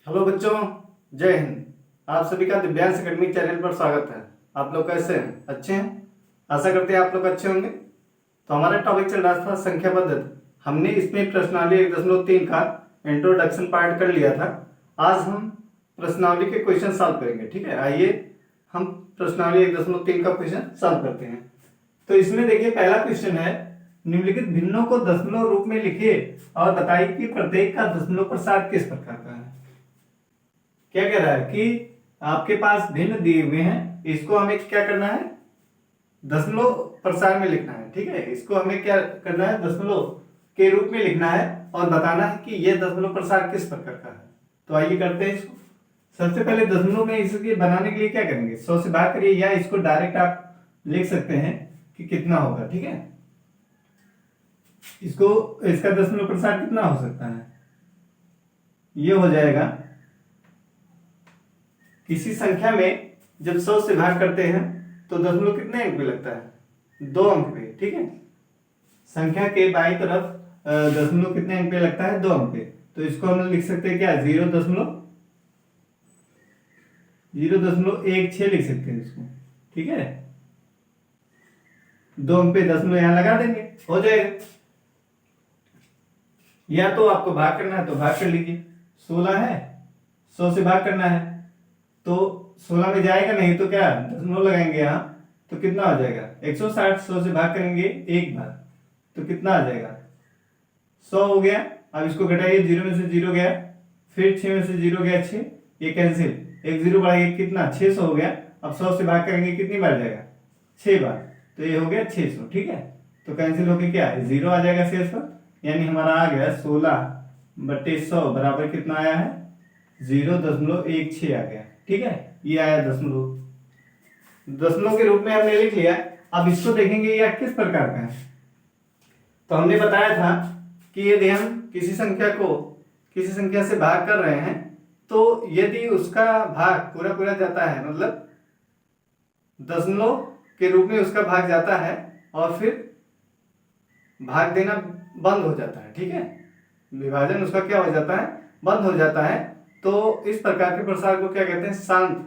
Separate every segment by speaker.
Speaker 1: Hello बच्चों, जय हिंद। आप सभी का दिव्यांश एकेडमी चैनल पर स्वागत है। आप लोग कैसे हैं? अच्छे हैं? आशा करते हैं आप लोग अच्छे होंगे। तो हमारा टॉपिक चल रहा था संख्या पद्धति। हमने इसमें प्रश्नावली 1.3 का इंट्रोडक्शन पार्ट कर लिया था। आज हम प्रश्नावली के क्वेश्चन सॉल्व करेंगे। ठीक है, आइए हम प्रश्नावली 1.3 का क्वेश्चन सॉल्व करते हैं। तो इसमें देखिए, पहला क्वेश्चन है, निम्नलिखित भिन्नों को दशमलव रूप में लिखिए और बताइए कि प्रत्येक का दशमलव प्रसार किस प्रकार का है। क्या कह रहा है कि आपके पास भिन्न दिए हुए हैं, इसको हमें क्या करना है, दशमलव प्रसार में लिखना है। ठीक है, इसको हमें क्या करना है, दशमलव के रूप में लिखना है और बताना है कि यह दशमलव प्रसार किस प्रकार का है। तो आइए करते हैं इसको। सबसे पहले दशमलव में इसके बनाने के लिए क्या करेंगे, 100 से भाग करिए, या इसको डायरेक्ट आप लिख सकते हैं कि कितना होगा। ठीक है, इसका दशमलव प्रसार कितना हो सकता है, ये हो जाएगा, किसी संख्या में जब 100 से भाग करते हैं तो दशमलव कितने अंक पे लगता है, 2 अंक पे। ठीक है, संख्या के बाईं तरफ दशमलव कितने अंक पे लगता है, 2 अंक पे। तो इसको हम लिख सकते हैं क्या, 0.016 लिख सकते हैं इसको। ठीक है, 2 अंक पे दशमलव यहां लगा देंगे, हो जाएगा। या तो आपको भाग करना है तो भाग कर लीजिए, 16 है, 100 से भाग करना है तो 16 में जाएगा नहीं तो क्या दशमलव लगाएंगे यहाँ, तो कितना हो जाएगा 160। 100 से भाग करेंगे एक बार तो कितना आ जाएगा, 100 हो गया। अब इसको घटाइए, 0 में से 0 गया, फिर 6 में से 0 गया 6, ये कैंसिल, एक 0 बढ़ाइए कितना 600 हो गया। अब 100 से भाग करेंगे कितनी बार जाएगा, 6 बार, तो ये हो गया 600। ठीक है, तो कैंसिल होके क्या है, 0 आ जाएगा शेष पर, यानी हमारा आ गया 16/100 बराबर कितना आया है, 0.16 आ गया। ठीक है, ये आया दशमलव के रूप में हमने लिख लिया। अब इसको देखेंगे यह किस प्रकार का है। तो हमने बताया था कि यदि हम किसी संख्या से भाग कर रहे हैं तो यदि उसका भाग पूरा पूरा जाता है, मतलब दशमलव के रूप में उसका भाग जाता है और फिर भाग देना बंद हो जाता है। ठीक है, विभाजन उसका क्या हो जाता है, बंद हो जाता है, तो इस प्रकार के प्रसार को क्या कहते हैं, शांत।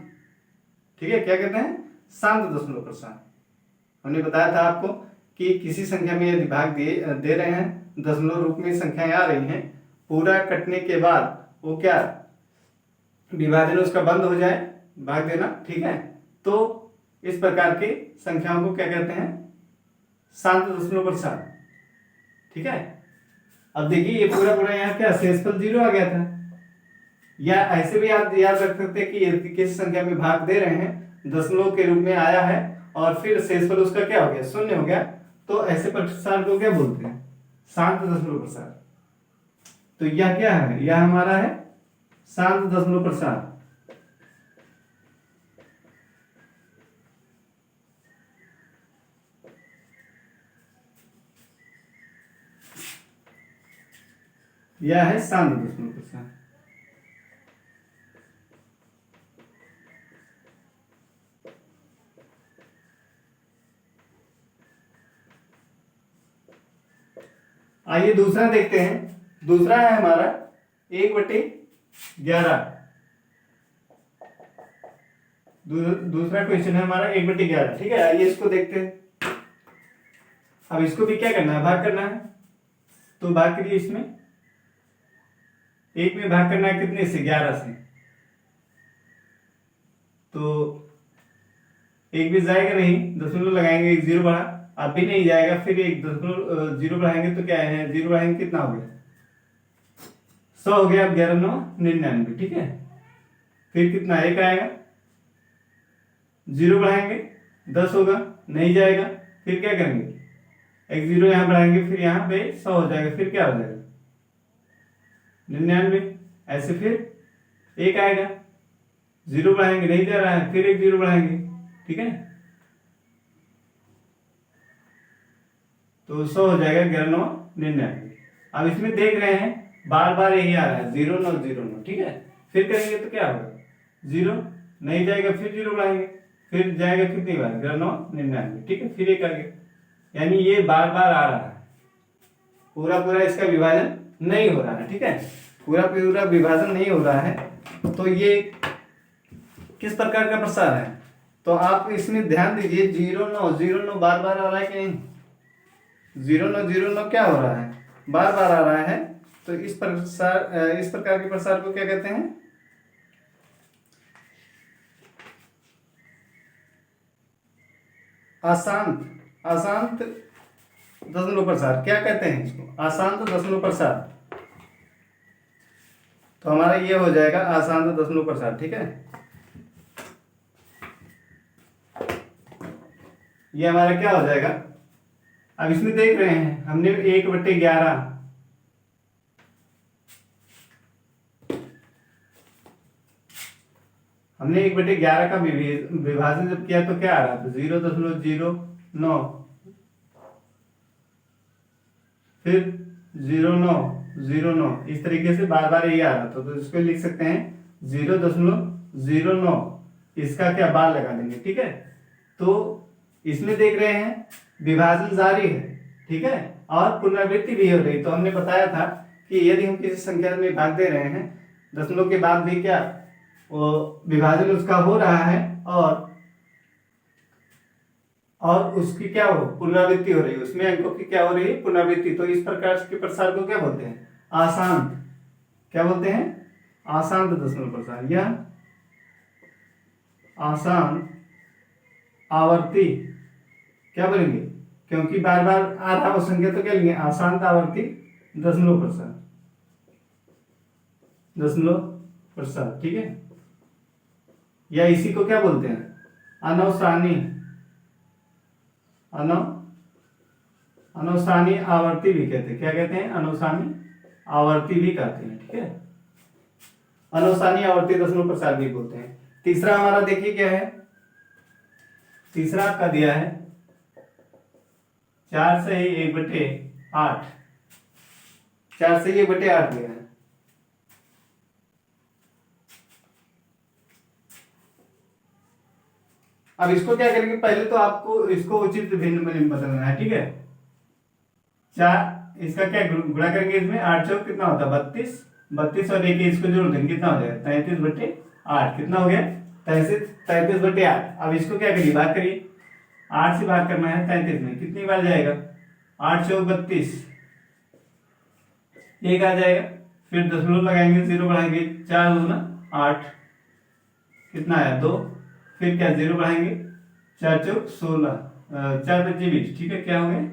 Speaker 1: ठीक है, क्या कहते हैं, शांत दशमलव प्रसार। हमने बताया था आपको कि किसी संख्या में यदि भाग दे रहे हैं, दशमलव रूप में संख्याएं आ रही हैं, पूरा कटने के बाद वो क्या विभाजन उसका बंद हो जाए, भाग देना। ठीक है, तो इस प्रकार के संख्याओं को क्या कहते हैं, शांत दशमलव प्रसार। ठीक है, अब देखिए ये पूरा पूरा यहाँ क्या शेषफल 0 आ गया था। या ऐसे भी आप याद रख सकते हैं कि यदि किसी संख्या में भाग दे रहे हैं, दशमलव के रूप में आया है और फिर शेषफल उसका क्या हो गया, 0 हो गया, तो ऐसे प्रसार को क्या बोलते हैं, शांत दशमलव प्रसार। तो यह क्या है, यह हमारा है शांत दशमलव प्रसार। यह है शांत दशमलव प्रसार। आइए दूसरा देखते हैं। दूसरा है हमारा 1/11। दूसरा क्वेश्चन है हमारा 1/11। ठीक है, आइए इसको देखते हैं। अब इसको भी क्या करना है, भाग करना है। तो भाग करिए, इसमें 1 में भाग करना है कितने से, 11 से। तो 1 भी जाएगा नहीं, दशमलव लगाएंगे, 1 0 बढ़ा, अब भी नहीं जाएगा, फिर 1 दशमलव 0 बढ़ाएंगे तो क्या है, 0 बढ़ाएंगे कितना हो गया, 100 हो गया। अब 11 9 99। ठीक है, फिर कितना 1 आएगा, 0 बढ़ाएंगे 10 होगा, नहीं जाएगा, फिर क्या करेंगे, 1 0 यहाँ बढ़ाएंगे, फिर यहाँ पे 100 हो जाएगा, फिर क्या हो जाएगा 99। ऐसे फिर 1 आएगा, 0 बढ़ाएंगे, नहीं जा रहा है, फिर 1 0 बढ़ाएंगे। ठीक है, तो 100 हो जाएगा, 11 9 99। अब इसमें देख रहे हैं बार बार यही आ रहा है, 0 9 0 9। ठीक है, फिर करेंगे तो क्या होगा, 0 नहीं जाएगा, फिर 0 बढ़ाएंगे, फिर जाएगा कितनी बार, 11 9 99। ठीक है, फिर 1 आ गया, यानी ये बार बार आ रहा है, पूरा पूरा इसका विभाजन नहीं हो रहा है। ठीक है, पूरा पूरा विभाजन नहीं हो रहा है, तो ये किस प्रकार का प्रसार है? तो आप इसमें ध्यान दीजिए, 0 9 बार बार आ रहा है कि नहीं? 0 9 क्या हो रहा है? बार बार आ रहा है। तो इस प्रकार के प्रसार को क्या कहते हैं? अशांत दशमलव प्रसार। क्या कहते हैं इसको? अशांत दशमलव प्रसार। तो हमारा ये हो जाएगा अशांत दशमलव प्रसार। ठीक है, ये हमारा क्या हो जाएगा? अब इसमें देख रहे हैं हमने 1/11 हमने 1/11 का विभाजन जब किया तो क्या आ रहा था? 0.09, फिर 0.9 इस तरीके से बार बार ये आ रहा था। तो इसको लिख सकते हैं 0.09। इसका क्या बार लगा देंगे। ठीक है, तो इसमें देख रहे हैं विभाजन जारी है। ठीक है, और पुनरावृत्ति भी हो रही। तो हमने बताया था कि यदि हम किसी संख्या में भाग दे रहे हैं, दशमलव के बाद भी क्या वो विभाजन उसका हो रहा है और उसकी क्या हो पुनरावृत्ति हो रही है, उसमें अंकों की क्या हो रही है? पुनरावृत्ति। तो इस प्रकार के प्रसार को क्या बोलते हैं? अशांत। क्या बोलते हैं? अशांत दशमलव प्रसार या अशांत आवर्ती। क्या बोलेंगे? क्योंकि बार बार आ रहा वो संख्या, तो क्या लेंगे? अशांत आवर्ती दशमलव प्रसार। ठीक है, या इसी को क्या बोलते हैं? अनौसानी आवर्ती भी कहते हैं। क्या कहते हैं? अनौसानी आवर्ती भी कहते हैं। ठीक है, अनौसानी आवर्ती दशमलव प्रसार भी बोलते हैं। तीसरा हमारा देखिए क्या है? तीसरा आपका दिया है 4 से 1/8। 4 से 1/8 दिया है। अब इसको क्या करेंगे? पहले तो आपको इसको उचित भिन्न में बदलना है। ठीक है, 4 इसका क्या गुणा करेंगे? इसमें 8 चौक कितना होता है? 32 और 1 इसको जोड़ देंगे, कितना हो जाएगा? 33/8। कितना हो गया? 33/8। अब इसको क्या करिए? भाग करिए। 8 से भाग करना है 33 में, कितनी बार जाएगा? 8 चौक 32, 1 आ जाएगा। फिर दशमलव लगाएंगे, 0 बढ़ाएंगे, 4 दूना 8, कितना आया? 2। फिर क्या 0 बढ़ाएंगे, 4 चौक 16, 4 पंचे 20। ठीक है, क्या हो गए?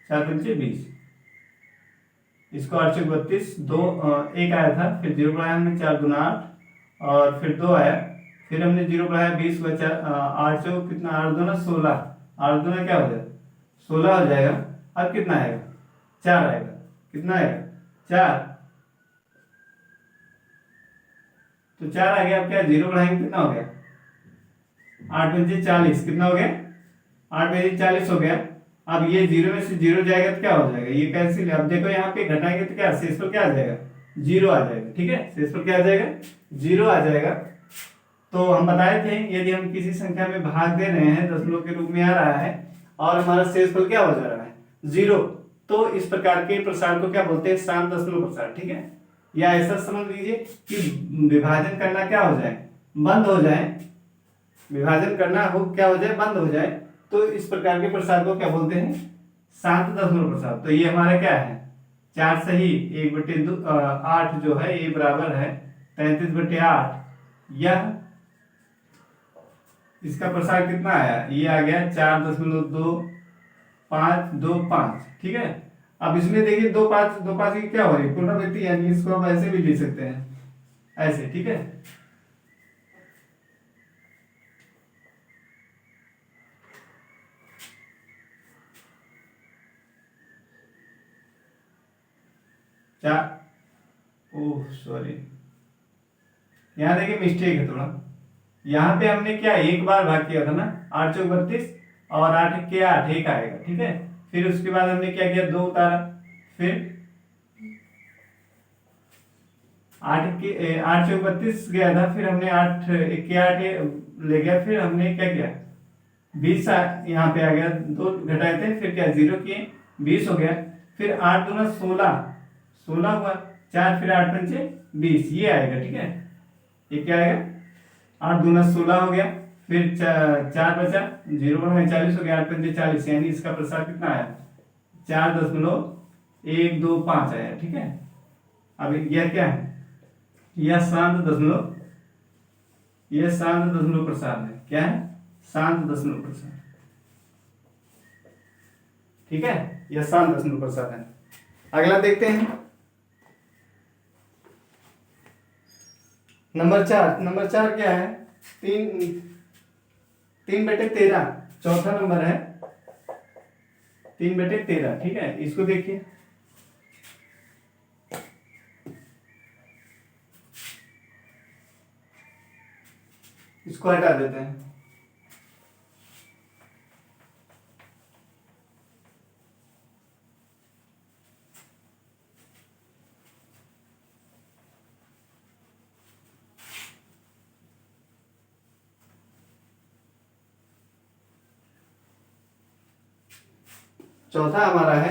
Speaker 1: 4 पंचे 20। इसको 8 चौक 32, 2 1 आया था, फिर 0 बढ़ाया हमने, 4 दूना 8 और फिर 2 आया, फिर हमने 0 बढ़ाया 20 हुआ, 8 चौक कितना? 8 दूना 16, 8 दूना क्या हो जाएगा? 16 हो जाएगा। अब कितना आएगा? 4 आएगा। कितना आएगा? 4। तो 4 आ गया। अब क्या 0 बढ़ाएंगे, कितना हो गया? 8 पंचे 40, कितना हो गया? 8 पंचे 40 हो गया। अब ये 0 में से 0 जाएगा तो क्या हो जाएगा? ये कैंसिल है। अब देखो यहाँ पे घटाएंगे तो क्या शेष पर क्या आ जाएगा? 0 आ जाएगा। ठीक है, शेष पर क्या आ जाएगा? 0 आ जाएगा। तो हम बताए थे यदि हम किसी संख्या में भाग दे रहे हैं, दशमलव के रूप में आ रहा है और हमारा शेषफल क्या हो जा रहा है? 0, तो इस प्रकार के प्रसार को क्या बोलते हैं? शांत दशमलव प्रसार। ठीक है, या ऐसा समझ लीजिए कि विभाजन करना क्या हो जाए? बंद हो जाए। विभाजन करना हो क्या हो जाए? बंद हो जाए। तो इस प्रकार के प्रसार को क्या बोलते हैं? शांत दशमलव प्रसार। तो ये हमारा क्या है? 4 सही 1/8 जो है ये बराबर है 33/8। यह इसका प्रसार कितना आया? ये आ गया 4.2525। ठीक है, अब इसमें देखिए 2 5 2 5 की क्या हो रही है? पुनरावृत्ति, यानी इसको हम ऐसे भी लिख सकते हैं, ऐसे। ठीक है, ओह सॉरी, यहाँ देखिए मिस्टेक है थोड़ा। यहाँ पे हमने क्या एक बार भाग किया था ना, 8 चौक 32 और 8 के 8, 1 आएगा। ठीक है, फिर उसके बाद हमने क्या किया? 2 उतारा, फिर 8 चौक 32 गया था, फिर हमने 8 के 8 ले गया, फिर हमने क्या किया? 20 यहाँ पे आ गया, 2 घटाए थे, फिर क्या 0 किए, 20 हो गया। फिर 8 दूना 16 हुआ, 4 फिर 8 पंचे 20, ये आएगा। ठीक है, ये क्या आएगा, 8 दूना 16 हो गया, फिर 4 बचा, 0 बढ़ा 40 हो गया, 8 पंजे 40, यानी इसका प्रसार कितना आया, 4.125 आया। ठीक है, अब यह क्या है, यह शांत दशमलव, यह शांत दशमलव प्रसार है। क्या है, शांत दशमलव प्रसार। ठीक है, यह शांत दशमलव प्रसार है। अगला देखते हैं नंबर 4। नंबर 4 क्या है, 3/13, चौथा नंबर है 3/13। ठीक है, इसको देखिए, इसको हटा देते हैं। चौथा हमारा है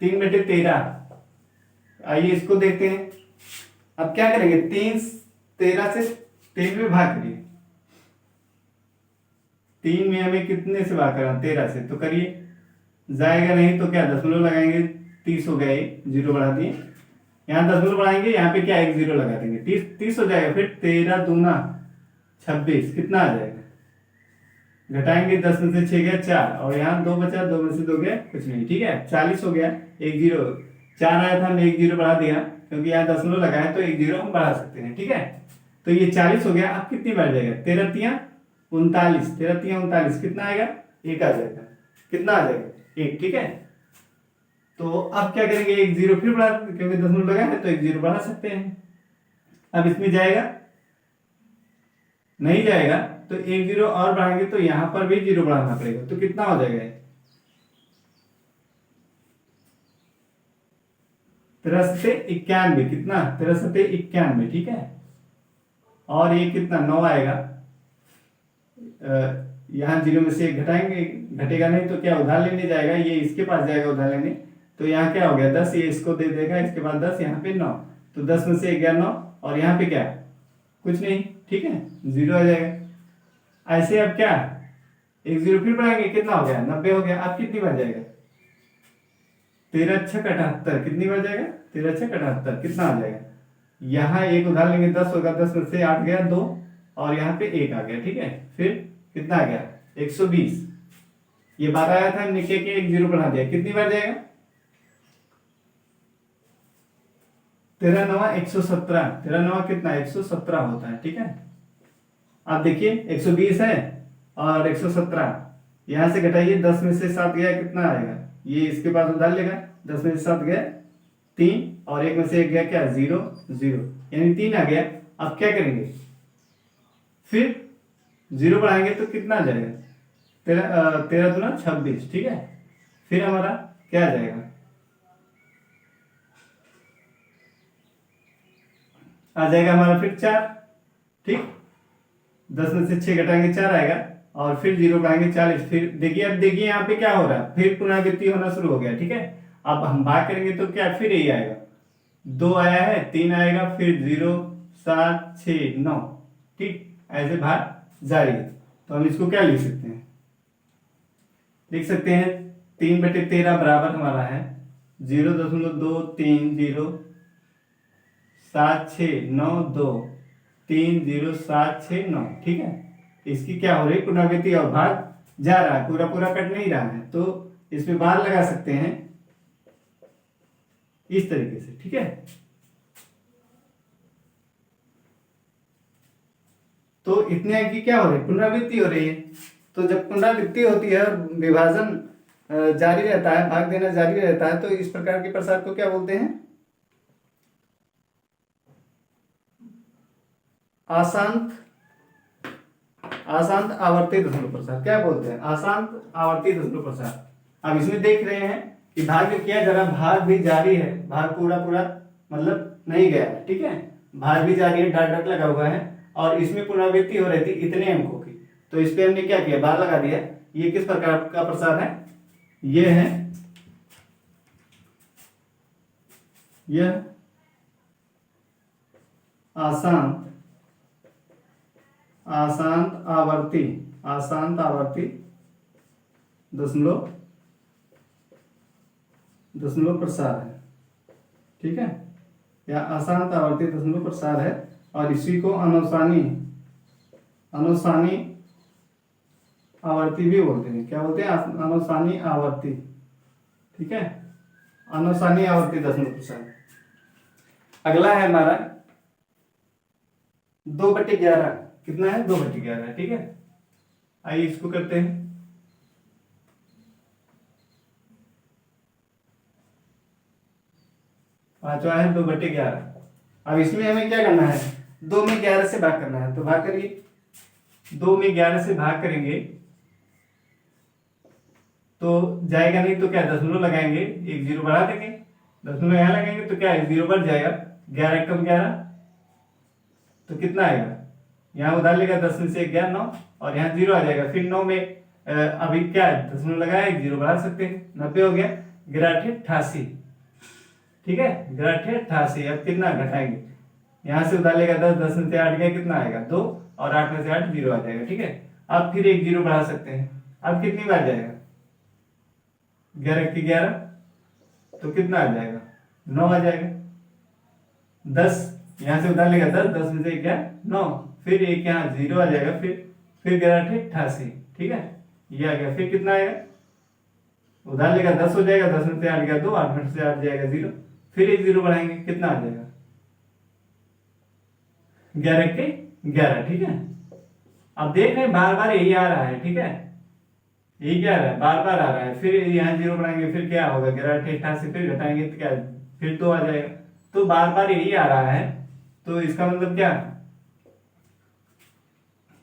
Speaker 1: 3/13। आइए इसको देखते हैं। अब क्या करेंगे, 13 से 3 में भाग करिए। 3 में हमें कितने से भाग करना, 13 से, तो करिए, जाएगा नहीं तो क्या दशमलव लगाएंगे, 30 हो गया, ये 0 बढ़ा दिए, यहाँ दशमलव बढ़ाएंगे, यहाँ पे क्या 1 0 लगा देंगे, 30 हो जाएगा। फिर 13 दूना 26 कितना आ जाएगा, घटाएंगे 10 में से 6 गया 4, और यहाँ 2 बचा, 2 में से 2 गया कुछ नहीं। ठीक है, 40 हो गया, 1 0, 4 आया था, हमने 1 0 बढ़ा दिया, क्योंकि यहाँ दशमलव लगाए तो 1 0 हम बढ़ा सकते हैं। ठीक है, तो ये 40 हो गया। अब कितनी बढ़ जाएगा, 13 तिया 39, 13 तिया 39 कितना आएगा, 1 आ जाएगा। कितना आ जाएगा, 1। ठीक है, तो अब क्या करेंगे, 1 0 फिर बढ़ा, क्योंकि दशमलव लगा है तो 1 0 बढ़ा सकते हैं। अब इसमें जाएगा, नहीं जाएगा, तो 1 0 और बढ़ाएंगे तो यहां पर भी 0 बढ़ाना पड़ेगा, तो कितना हो जाएगा, 93 कितना, 93 ठीक है, और ये कितना 9 आएगा। यहाँ 0 में से 1 घटाएंगे, घटेगा नहीं तो क्या उधार लेने जाएगा, ये इसके पास जाएगा उधार लेने, तो यहाँ क्या हो गया 10, ये इसको दे देगा, इसके बाद 10, यहाँ पे 9, तो 10 में से 1 गया 9, और यहाँ पे क्या कुछ नहीं। ठीक है, 0 आ जाएगा। ऐसे अब क्या 1 0 फिर बढ़ाएंगे, कितना हो गया 90 हो गया। अब कितनी बढ़ जाएगा, 13 6 78 कितनी बढ़ जाएगा, 13 6 78 कितना आ जाएगा, यहाँ 1 उधार लेंगे 10 होगा, 10 में से 8 गया 2, और यहाँ पे 1 आ गया। ठीक है, फिर कितना आ गया 120, ये 12 आया था, हमने के 1 0 बढ़ा दिया, कितनी बार जाएगा, 13 9 117, 13 9 कितना 117 होता है। ठीक है, आप देखिए 120 है और 117, यहां से घटाइए, 10 में से 7 गया कितना आएगा, ये इसके पास उधार लेगा, 10 में से 7 गया 3, और 1 में से 1 गया क्या 0 0, यानी 3 आ गया। अब क्या करेंगे, फिर 0 बढ़ाएंगे तो कितना आ जाएगा, 13 दूना 26। ठीक है, फिर हमारा क्या आ जाएगा, आ जाएगा हमारा फिर 4। ठीक, 10 में से 6 घटाएंगे 4 आएगा, और फिर 0 बढ़ाएंगे 40। फिर देखिए, अब देखिए यहाँ पे क्या हो रहा है, फिर पुनरावृत्ति होना शुरू हो गया। ठीक है, अब हम भाग करेंगे तो क्या फिर यही आएगा, 2 आया है, 3 आएगा, फिर 0 7 6 9। ठीक, ऐसे भाग जारी है। तो हम इसको क्या लिख सकते हैं, लिख सकते हैं 3/13 बराबर हमारा है 0.230 7 6 9 2 3 0 7 6 9। ठीक है, इसकी क्या हो रही है पुनरावृत्ति, और भाग जा रहा है, पूरा पूरा कट नहीं रहा है, तो इसमें बार लगा सकते हैं इस तरीके से। ठीक है, तो इतने की क्या हो रही है, पुनरावृत्ति हो रही है। तो जब पुनरावृत्ति होती है और विभाजन जारी रहता है, भाग देना जारी रहता है, तो इस प्रकार के प्रसार को क्या बोलते हैं, अशांत आवर्ती दशमलव प्रसार। क्या बोलते हैं, अशांत आवर्ती दशमलव प्रसार। अब इसमें देख रहे हैं कि भाग जो किया जा रहा, भाग भी जारी है, भाग पूरा पूरा मतलब नहीं गया है। ठीक है, भाग भी जारी है, डॉट डॉट लगा हुआ है, और इसमें पुनरावृत्ति हो रही थी इतने अंकों की, तो इस पे हमने क्या किया, बार लगा दिया। ये किस प्रकार का प्रसार है, ये है यह आशांत आवर्ती दशमलव प्रसार है, ठीक है, या अशांत आवर्ती दशमलव प्रसार है। और इसी को अनौसानी आवर्ती भी बोलते हैं। क्या बोलते हैं? अनौसानी आवर्ती, ठीक है, अनौसानी आवर्ती दशमलव प्रसार। अगला है हमारा 2/11। कितना है? 2/11, ठीक है। आइए इसको करते हैं। पांचवा है 2/11। अब इसमें हमें क्या करना है? 2 में 11 से भाग करना है, तो भाग करिए। 2 में 11 से भाग करेंगे तो जाएगा नहीं, तो क्या दशमलव लगाएंगे, एक जीरो बढ़ा देंगे, दशमलव यहाँ लगाएंगे तो क्या है, जीरो बढ़ जाएगा। 11 कम 11 तो कितना आएगा? यहाँ उधार लेगा 10 में से 1 गया 9, और यहाँ जीरो आ जाएगा। फिर 9 में अभी क्या है, दशमलव लगाया, एक जीरो बढ़ा सकते हैं, 90 हो गया। 11 88, ठीक है, 11 88। अब कितना घटाएंगे, यहाँ से उधार लेगा 10, 10 में से 8 गया, कितना आएगा 2, और 8 में से 8 जीरो आ जाएगा, ठीक है। अब फिर एक जीरो बढ़ा सकते हैं। अब कितनी बार जाएगा? 11 की 11 तो कितना आ जाएगा, 9 आ जाएगा। 10 यहाँ से उधार लेगा 10, 10 में से क्या 9, फिर एक यहाँ जीरो आ जाएगा। फिर 11 88, ठीक है, ये आ गया। फिर कितना आएगा, उधार लेगा 10 हो जाएगा, 10 में से 8 गया 2, 8 में से 8 जाएगा 0, फिर एक जीरो बढ़ाएंगे, कितना आ जाएगा 11 के 11, ठीक है। अब देख रहे हैं बार बार यही आ रहा है, ठीक है, यही क्या आ रहा है, बार बार आ रहा है। फिर यहाँ जीरो बढ़ाएंगे, फिर क्या होगा 11 88, फिर घटाएंगे तो क्या, फिर 2 आ जाएगा। तो बार बार यही आ रहा है, तो इसका मतलब क्या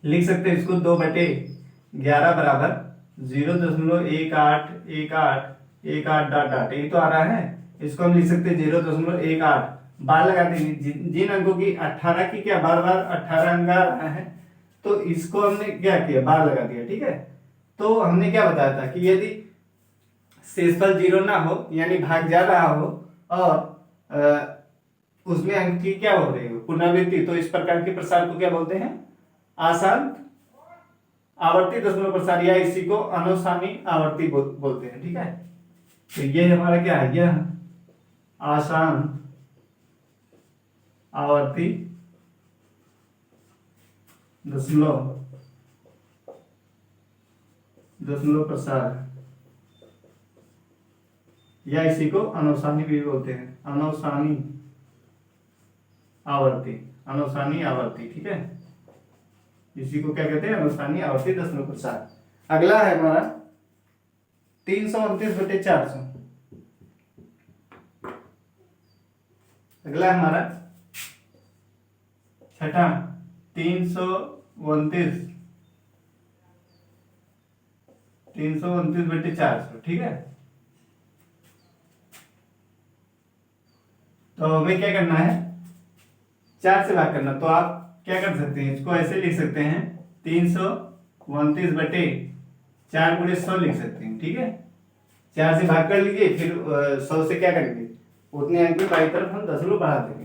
Speaker 1: लिख सकते हैं इसको, 2/11 बराबर 0.1818 डॉट डॉट, यही तो आ रहा है। इसको हम लिख सकते हैं 0.18, बार लगा देंगे। जिन अंकों की 18 की क्या बार बार 18 अंक आ रहा है, तो इसको हमने क्या किया, बार लगा दिया, ठीक है। तो हमने क्या बताया था कि यदि शेषफल 0 ना हो, यानी भाग जा रहा हो, और उसमें अंक की क्या हो रही हो, पुनरावृत्ति, तो इस प्रकार के प्रसार को क्या बोलते हैं, आशांत आवर्ती दशमलव प्रसार, या इसी को अनौसानी आवर्ती बोलते हैं, ठीक है। तो ये हमारा क्या है, यह आशांत आवर्ती दशमलव प्रसार, या इसी को अनौसानी भी बोलते हैं, अनौसानी आवर्ती, ठीक है। इसी को क्या कहते हैं, अनौसानी आवर्ती दशमलव प्रसार। अगला है हमारा 329/400। अगला हमारा छठा 329/400, ठीक है। तो हमें क्या करना है, 4 से भाग करना। तो आप क्या कर सकते हैं, इसको ऐसे लिख सकते हैं, 329/4 गुणे 100 लिख सकते हैं, ठीक है। 4 से भाग कर लीजिए, फिर 100 से क्या करेंगे, उतने अंक में बाई तरफ हम दशमलव बढ़ा देंगे।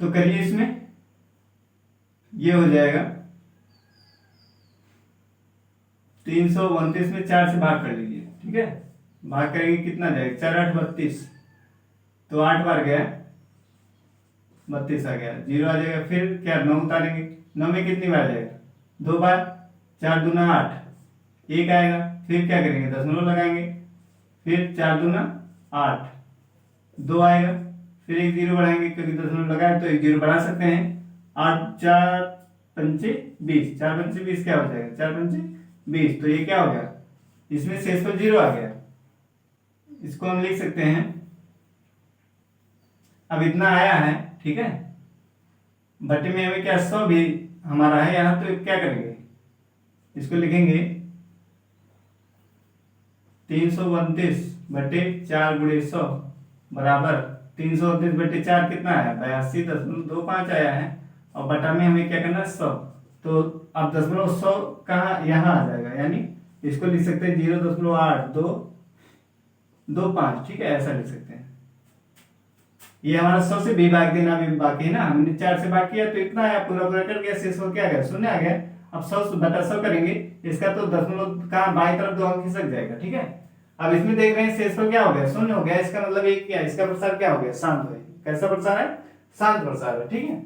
Speaker 1: तो करिए, इसमें ये हो जाएगा 329 में 4 से भाग कर लीजिए, ठीक है। भाग करेंगे, कितना जाएगा, 4 8 32, तो 8 बार गया 32 आ गया, 0 आ जाएगा। फिर क्या 9 उतारेंगे, 9 में कितनी बार जाएगा, 2 बार, 4 दूना 8, 1 आएगा। फिर क्या करेंगे, दशमलव लगाएंगे, फिर 4 दूना 8, 2 आएगा। फिर एक जीरो बढ़ाएंगे, क्योंकि दशमलव लगाए तो एक जीरो बढ़ा सकते हैं। 8 4 पंचे 20, 4 पंचे 20 क्या हो जाएगा, 4 पंचे 20, तो ये क्या हो गया, इसमें शेषफल 0 आ गया। इसको हम लिख सकते हैं, अब इतना आया है, ठीक है। बटे में हमें क्या 100 भी हमारा है यहाँ, तो क्या करेंगे, इसको लिखेंगे 329/4 गुणे 100 बराबर 329/4 कितना आया, 82.25 आया है। और बटा में हमें क्या करना है, 100। तो अब दशमलव 100 कहाँ, यहाँ आ जाएगा, यानी इसको लिख सकते हैं 0.8225, ठीक है, ऐसा लिख सकते हैं। ये हमारा 100 से b भाग देना भी बाकी है ना, हमने 4 से भाग किया तो इतना आया, पूरा पूरा कर गया, शेष हो क्या आ गया, शून्य आ गया। अब 100/100 करेंगे, इसका तो दशमलव कहाँ बाईं तरफ 2 अंक खिसक जाएगा, ठीक है। अब इसमें देख रहे हैं शेषफल क्या हो गया, शून्य हो गया, इसका मतलब एक क्या, इसका प्रसार क्या हो गया, शांत हो गया। कैसा प्रसार है, शांत प्रसार है, ठीक है।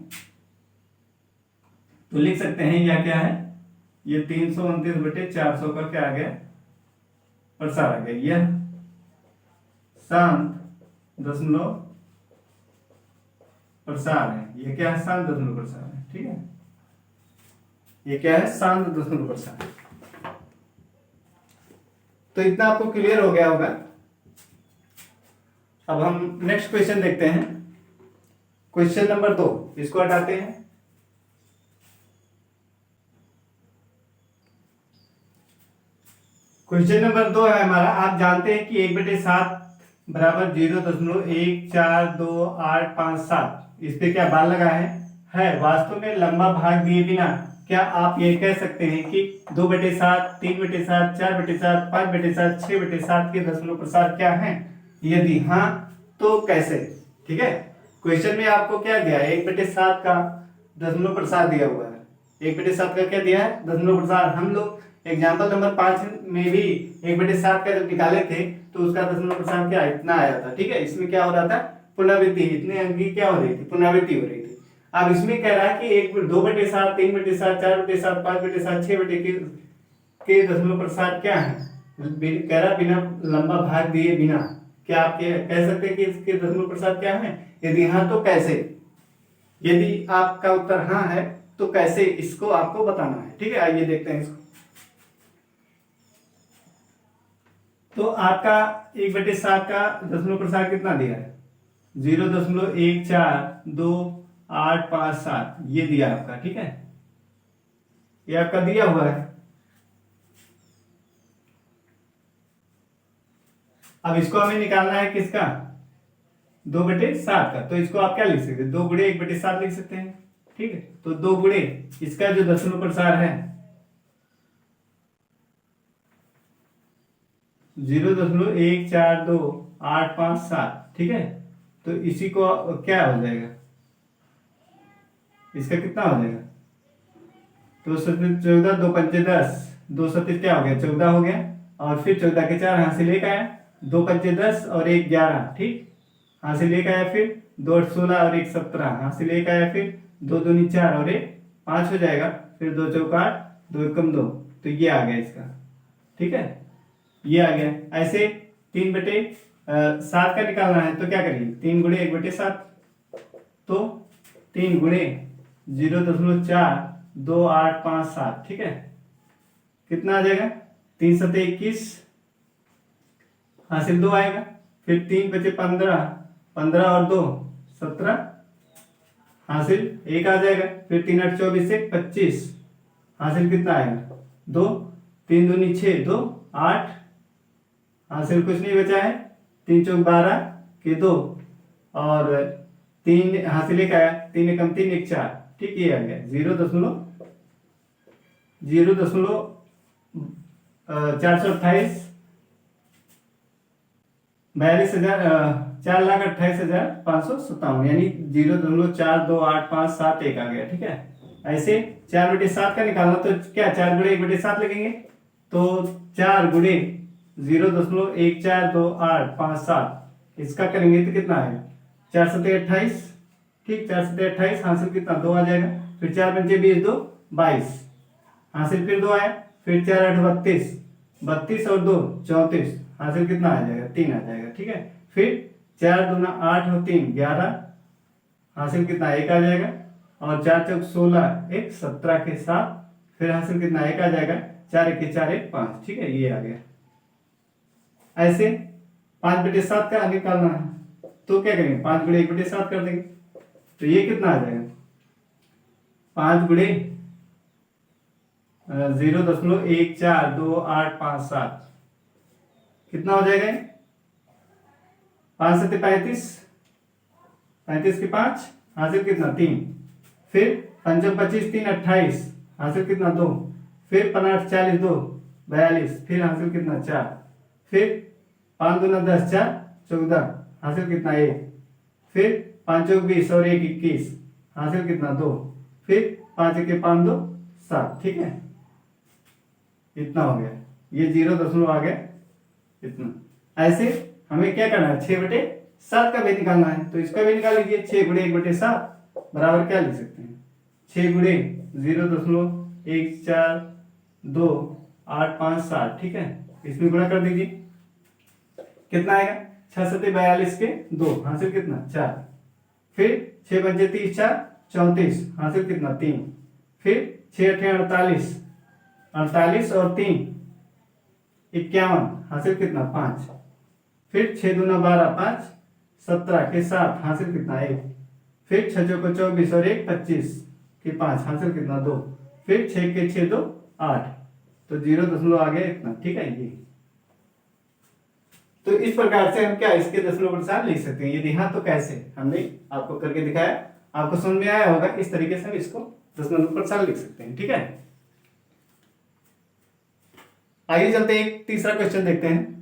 Speaker 1: तो लिख सकते हैं यह क्या है, ये 329/400 का क्या आ गया, प्रसार आ गया। यह शांत दशमलव प्रसार है। ये क्या है, शांत दशमलव प्रसार है, ठीक है। ये क्या है, शांत दशमलव प्रसार। तो इतना आपको क्लियर हो गया होगा। अब हम नेक्स्ट क्वेश्चन देखते हैं, क्वेश्चन नंबर 2, इसको हटाते हैं। क्वेश्चन नंबर 2 है हमारा, आप जानते हैं कि 1/7 बराबर 0.142857, इस पे क्या बाल लगा है वास्तव में लंबा भाग दिए बिना क्या आप ये कह सकते हैं कि 2/7, 3/7, 4/7, 5/7, 6/7 के दशमलव प्रसार क्या हैं? यदि हाँ तो कैसे? ठीक है, क्वेश्चन में आपको क्या दिया है, 1/7 का दशमलव प्रसार दिया हुआ है। 1/7 का क्या दिया है, दशमलव प्रसार। हम लोग एग्जाम्पल नंबर 5 में भी 1/7 का जब निकाले थे तो उसका दशमलव प्रसार क्या इतना आया था, ठीक है। इसमें क्या हो रहा था, पुनरावृत्ति, इतने अंक की क्या हो रही थी, पुनरावृत्ति हो रही थी। अब इसमें कह रहा है कि 2/7, 3/7, 4/7, 5/7, 6 के दशमलव प्रसार क्या है, कह रहा बिना लंबा भाग दिए बिना। क्या आप कह सकते हैं कि इसके दशमलव प्रसार क्या है? यदि हाँ तो कैसे? यदि आपका उत्तर हाँ है तो कैसे, इसको आपको बताना है, ठीक है। आइए देखते हैं इसको। तो आपका 1/7 का दशमलव प्रसार कितना दिया है, 0.142857, ये दिया आपका, ठीक है, ये आपका दिया हुआ है। अब इसको हमें निकालना है किसका, 2/7 का। तो इसको आप क्या लिख सकते हैं, 2 गुणे 1/7 लिख सकते हैं, ठीक है। तो 2 गुणे इसका जो दशमलव प्रसार है 0.142857, ठीक है। तो इसी को क्या हो जाएगा, इसका कितना हो जाएगा, 2 सत्ते 14, 2 पंचे 10, 2 सत्ते क्या हो गया, 14 हो गया। और फिर 14 के 4 हासिल एक आया, 2 पंचे 10 और 1 11, ठीक, हासिल एक आया। फिर 2 8 16 और 1 17, हासिल एक आया। फिर 2 दूनी 4 और 1 5 हो जाएगा। फिर 2 चौका 8, 2 एकम 2, तो ये आ गया इसका, ठीक है, ये आ गया। ऐसे 3/7 का निकालना है तो क्या करिए, 3 गुणे 1/7, तो 3 गुणे 0.422857, ठीक है, कितना आ जाएगा, 3 सत्ते 21, हासिल 2 आएगा। फिर 3 बचे 15, 15 और 2 17, हासिल 1 आ जाएगा। फिर 3 8 24 1 25, हासिल कितना आएगा 2, 3 दूनी 6 2 8, हासिल कुछ नहीं बचा है, 3 चौक 12 के 2 और 3 हासिल एक आया, 3 एकम 3 1 4, ठीक, ये आ गया 0.428 4,28,557, यानी 0.422857 आ गया, ठीक है। ऐसे 4/7 का निकालना तो क्या 4 गुणे 1/7 लगेंगे, तो 4 गुणे 0.142857 इसका करेंगे तो कितना आएगा, 4 सत्ते 28, ठीक, 4 सत्ते 28, हासिल कितना 2 आ जाएगा। फिर 4 पंचे 20 2 22, हासिल फिर 2 आया। फिर 4 8 32, 32 और 2 34, हासिल कितना आ जाएगा 3 आ जाएगा, ठीक है। फिर 4 दूना 8 और 3 11, हासिल कितना 1 आ जाएगा। और 4 चौक 16 1 17 के साथ, फिर हासिल कितना 1 आ जाएगा, 4 1 4 1 5, ठीक है, ये आ गया। ऐसे 5/7 का निकालना है तो क्या करेंगे, 5 गुणे 1/7 कर देंगे, तो ये कितना आ जाएगा, 5 गुणे 0.142857 कितना हो जाएगा, 5 सत्ते 35, 35 के 5, हासिल कितना 3। फिर 5 25 3 28, हासिल कितना 2। फिर 5 8 40 2 42, फिर हासिल कितना 4, फिर 5 दूना 10, 4 14, हासिल कितना 1, फिर 5 चौक 20 और 1 21, हासिल कितना 2, फिर 5 1 5 2 7। ठीक है, इतना हो गया, ये 0 दशमलव आ गया इतना। ऐसे हमें क्या करना है, 6/7 का भी निकालना है, तो इसका भी निकाल लीजिए। 6 × 1/7 बराबर क्या लिख सकते हैं, 6 × 0.14285 ठीक है, इसमें गुणा कर दीजिए, कितना आएगा 6 7 42 के 2, हासिल कितना 4, फिर 6 5 30 4 34, हासिल कितना 3, फिर 6 8 48, 48 और 3 51, हासिल कितना 5, फिर 6 दूना 12 5 17 के 7, हासिल कितना 1, फिर 6 चौको 24 और 1 25 के 5, हासिल कितना 2, फिर 6 के 6 2 8, तो 0 दशमलव आ गया इतना। ठीक है, ये तो इस प्रकार से हम क्या इसके दशमलव प्रसार लिख सकते हैं। यदि हाँ तो कैसे, हमने आपको करके दिखाया, आपको समझ में आया होगा। इस तरीके से हम इसको दशमलव प्रसार लिख सकते हैं। ठीक है, आइए चलते एक तीसरा क्वेश्चन देखते हैं।